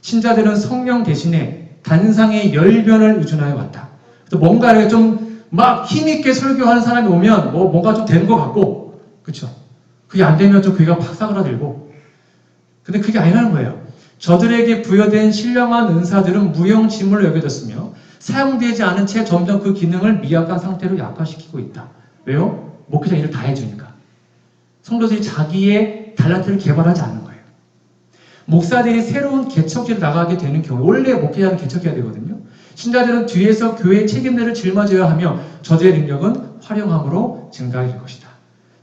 신자들은 성령 대신에 단상의 열변을 의존하여 왔다. 또 뭔가 이렇게 좀 막 힘있게 설교하는 사람이 오면 뭔가 좀 되는 것 같고, 그렇죠? 그게 안 되면 좀 귀가 팍 사그라들고. 근데 그게 아니라는 거예요. 저들에게 부여된 신령한 은사들은 무용지물로 여겨졌으며 사용되지 않은 채 점점 그 기능을 미약한 상태로 약화시키고 있다. 왜요? 목회자 일을 다 해주니까. 성도들이 자기의 달란트를 개발하지 않는 거예요. 목사들이 새로운 개척지로 나가게 되는 경우, 원래 목회자는 개척해야 되거든요. 신자들은 뒤에서 교회의 책임들을 짊어져야 하며 저들의 능력은 활용함으로 증가할 것이다.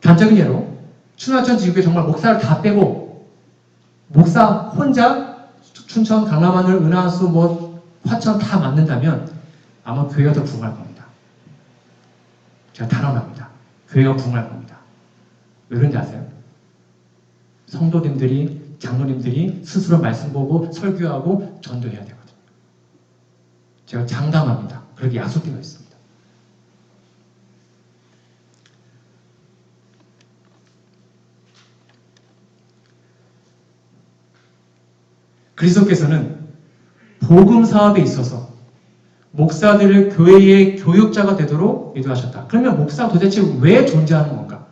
단적인 예로 춘하천 지구에 정말 목사를 다 빼고 목사 혼자 춘천, 강남하늘, 은하수, 화천 다 맡는다면 아마 교회가 더 부흥할 겁니다. 제가 단언합니다. 교회가 부흥할 겁니다. 왜 그런지 아세요? 성도님들이, 장로님들이 스스로 말씀 보고 설교하고 전도해야 되거든요. 제가 장담합니다. 그렇게 약속되어 있습니다. 그리스도께서는 복음 사업에 있어서 목사들을 교회의 교육자가 되도록 인도하셨다. 그러면 목사가 도대체 왜 존재하는 건가?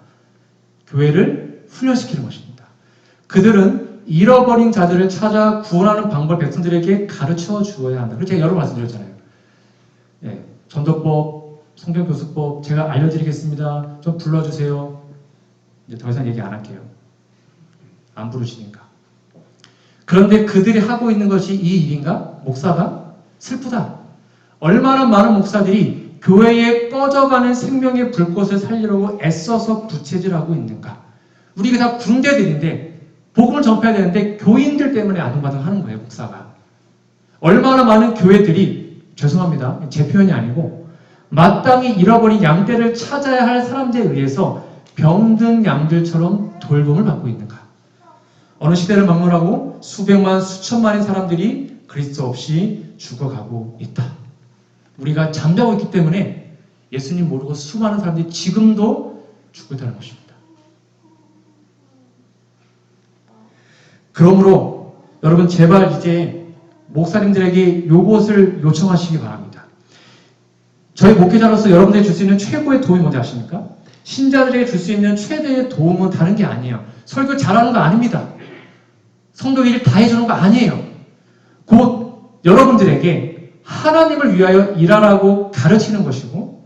교회를 훈련시키는 것입니다. 그들은 잃어버린 자들을 찾아 구원하는 방법을 백성들에게 가르쳐 주어야 한다. 그렇게 제가 여러 번 말씀드렸잖아요. 예, 전도법, 성경교수법 제가 알려드리겠습니다. 좀 불러주세요. 이제 더 이상 얘기 안 할게요. 안 부르시니까. 그런데 그들이 하고 있는 것이 이 일인가? 목사가? 슬프다. 얼마나 많은 목사들이 교회에 꺼져가는 생명의 불꽃을 살리려고 애써서 부채질하고 있는가? 우리가 다 군대들인데 복음을 전파해야 되는데 교인들 때문에 아둥바둥 하는 거예요, 목사가. 얼마나 많은 교회들이, 죄송합니다, 제 표현이 아니고 마땅히 잃어버린 양떼를 찾아야 할 사람들에 의해서 병든 양들처럼 돌봄을 받고 있는가? 어느 시대를 막론하고 수백만, 수천만의 사람들이 그리스도 없이 죽어가고 있다. 우리가 잠자고 있기 때문에 예수님 모르고 수많은 사람들이 지금도 죽고 있다는 것입니다. 그러므로 여러분 제발 이제 목사님들에게 요것을 요청하시기 바랍니다. 저희 목회자로서 여러분들이 줄 수 있는 최고의 도움이 뭔지 아십니까? 신자들에게 줄 수 있는 최대의 도움은 다른 게 아니에요. 설교 잘하는 거 아닙니다. 성도 일 다 해주는 거 아니에요. 곧 여러분들에게 하나님을 위하여 일하라고 가르치는 것이고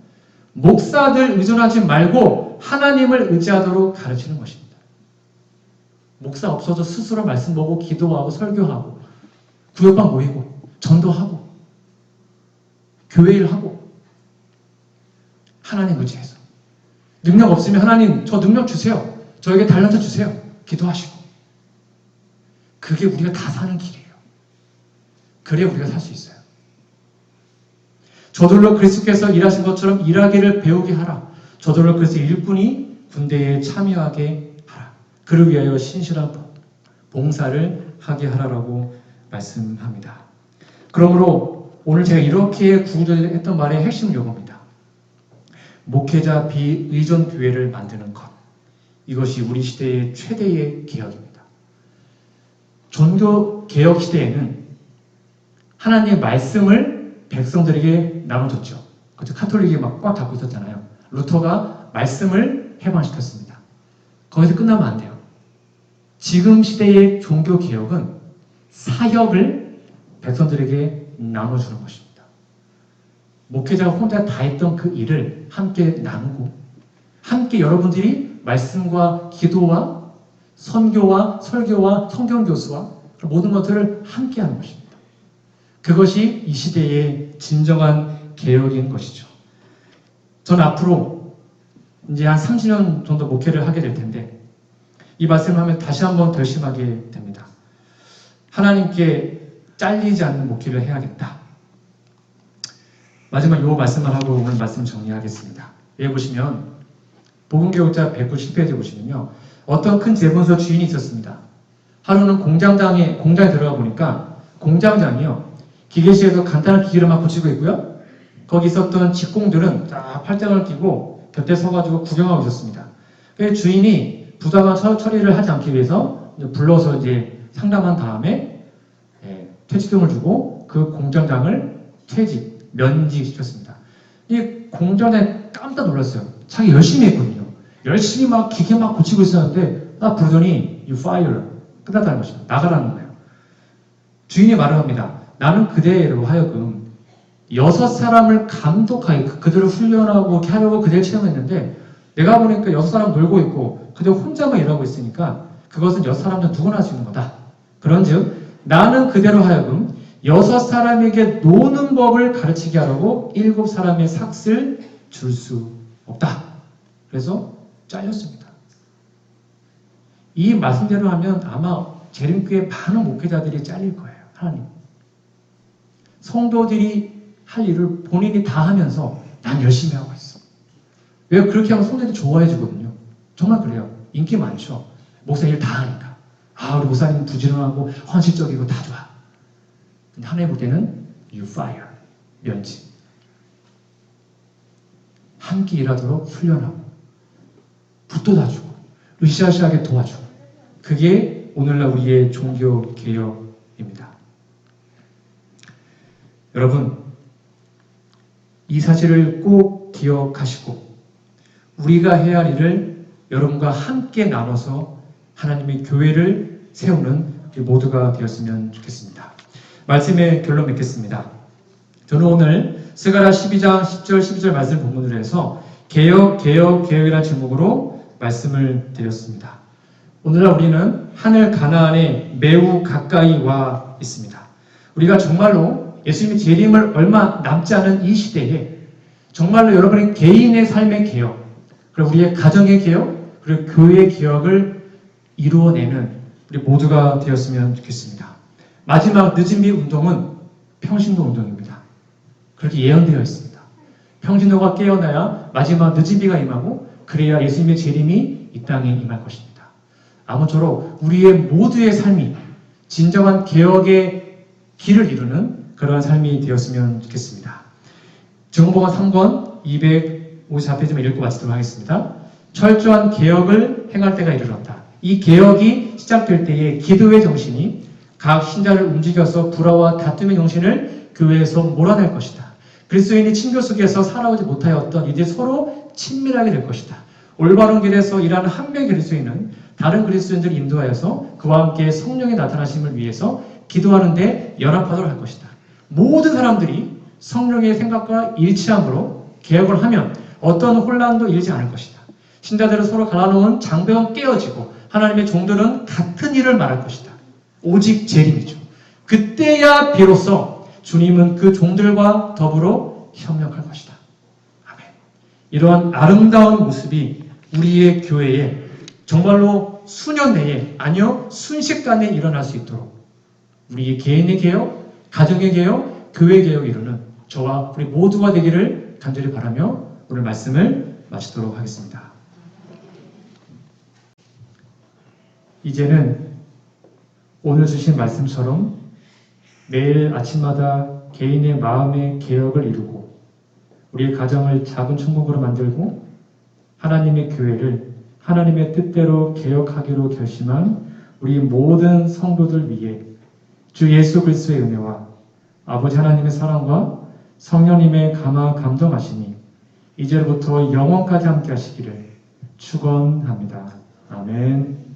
목사들 의존하지 말고 하나님을 의지하도록 가르치는 것입니다. 목사 없어도 스스로 말씀 보고 기도하고 설교하고 구역방 모이고 전도하고 교회 일하고 하나님 의지해서 능력 없으면 하나님 저 능력 주세요. 저에게 달란트 주세요. 기도하시고 그게 우리가 다 사는 길이에요. 그래야 우리가 살 수 있어요. 저들로 그리스도께서 일하신 것처럼 일하기를 배우게 하라. 저들로 그리스도 일꾼이 군대에 참여하게 하라. 그를 위하여 신실한 봉사를 하게 하라라고 말씀합니다. 그러므로 오늘 제가 이렇게 구조했던 말의 핵심은 이겁니다. 목회자 비의존 교회를 만드는 것. 이것이 우리 시대의 최대의 개혁입니다. 종교 개혁 시대에는 하나님의 말씀을 백성들에게 나눠줬죠. 그렇죠? 카톨릭이 막 꽉 잡고 있었잖아요. 루터가 말씀을 해방시켰습니다. 거기서 끝나면 안 돼요. 지금 시대의 종교 개혁은 사역을 백성들에게 나눠주는 것입니다. 목회자가 혼자 다 했던 그 일을 함께 나누고 함께 여러분들이 말씀과 기도와 선교와 설교와 성경교수와 모든 것들을 함께 하는 것입니다. 그것이 이 시대의 진정한 개혁인 것이죠. 전 앞으로 이제 한 30년 정도 목회를 하게 될 텐데 이 말씀을 하면 다시 한번 결심하게 됩니다. 하나님께 잘리지 않는 목회를 해야겠다. 마지막 이 말씀만 하고 오늘 말씀 정리하겠습니다. 여기 보시면 복음교육자 190페이지 보시면요. 어떤 큰 재본소 주인이 있었습니다. 하루는 공장에 들어가 보니까 공장장이요. 기계실에서 간단한 기계를 막 고치고 있고요. 거기 있었던 직공들은 다 팔짱을 끼고 곁에 서가지고 구경하고 있었습니다. 그래서 주인이 부당한 처리를 하지 않기 위해서 불러서 이제 상담한 다음에 퇴직금을 주고 그 공장장을 면직시켰습니다. 이 공장장이 깜짝 놀랐어요. 자기 열심히 했거든요. 열심히 막 기계 막 고치고 있었는데 딱 부르더니 you fire 끝났다는 것입니다. 나가라는 거예요. 주인이 말을 합니다. 나는 그대로 하여금 6사람을 감독하게 그들을 훈련하고 이렇게 하려고 그대를 채용했는데 내가 보니까 6사람 놀고 있고 그들 혼자만 일하고 있으니까 그것은 6사람 중 누구나 할 수 있는 거다. 그런즉 나는 그대로 하여금 6사람에게 노는 법을 가르치게 하라고 7사람의 삭을 줄 수 없다. 그래서 잘렸습니다. 이 말씀대로 하면 아마 재림교회 많은 목회자들이 잘릴 거예요. 하나님. 성도들이 할 일을 본인이 다 하면서 난 열심히 하고 있어. 왜 그렇게 하면 성도들이 좋아해 주거든요. 정말 그래요. 인기 많죠. 목사 일 다 하니까. 우리 목사님 부지런하고 헌신적이고 다 좋아. 근데 하나님 볼 때는 you fire, 면직. 함께 일하도록 훈련하고 붙돋아주고 으쌰으쌰하게 도와주고 그게 오늘날 우리의 종교 개혁입니다. 여러분 이 사실을 꼭 기억하시고 우리가 해야 할 일을 여러분과 함께 나눠서 하나님의 교회를 세우는 우리 모두가 되었으면 좋겠습니다. 말씀의 결론 맺겠습니다. 저는 오늘 스가랴 12장 10절 12절 말씀 본문으로 해서 개혁이라는 제목으로 말씀을 드렸습니다. 오늘날 우리는 하늘 가나안에 매우 가까이 와 있습니다. 우리가 정말로 예수님의 재림을 얼마 남지 않은 이 시대에 정말로 여러분의 개인의 삶의 개혁, 그리고 우리의 가정의 개혁, 그리고 교회의 개혁을 이루어내는 우리 모두가 되었으면 좋겠습니다. 마지막 늦은비 운동은 평신도 운동입니다. 그렇게 예언되어 있습니다. 평신도가 깨어나야 마지막 늦은비가 임하고 그래야 예수님의 재림이 이 땅에 임할 것입니다. 아무쪼록 우리의 모두의 삶이 진정한 개혁의 길을 이루는 그러한 삶이 되었으면 좋겠습니다. 증거보감 3권 254페이지만 읽고 마치도록 하겠습니다. 철저한 개혁을 행할 때가 이르렀다. 이 개혁이 시작될 때에 기도의 정신이 각 신자를 움직여서 불화와 다툼의 정신을 교회에서 몰아낼 것이다. 그리스도인이 친교 속에서 살아오지 못하였던 이제 서로 친밀하게 될 것이다. 올바른 길에서 일하는 한 명의 그리스도인은 다른 그리스도인들을 인도하여서 그와 함께 성령의 나타나심을 위해서 기도하는데 연합하도록 할 것이다. 모든 사람들이 성령의 생각과 일치함으로 개혁을 하면 어떤 혼란도 일지 않을 것이다. 신자들은 서로 갈라놓은 장벽은 깨어지고 하나님의 종들은 같은 일을 말할 것이다. 오직 재림이죠. 그때야 비로소 주님은 그 종들과 더불어 협력할 것이다. 아멘. 이러한 아름다운 모습이 우리의 교회에 정말로 수년 내에, 아니요 순식간에 일어날 수 있도록 우리 개인의 개혁, 가정의 개혁, 교회 개혁을 이루는 저와 우리 모두가 되기를 간절히 바라며 오늘 말씀을 마치도록 하겠습니다. 이제는 오늘 주신 말씀처럼 매일 아침마다 개인의 마음의 개혁을 이루고 우리의 가정을 작은 천국으로 만들고 하나님의 교회를 하나님의 뜻대로 개혁하기로 결심한 우리 모든 성도들 위해 주 예수 그리스도의 은혜와 아버지 하나님의 사랑과 성령님의 감동하심이 이제부터 영원까지 함께 하시기를 축원합니다. 아멘.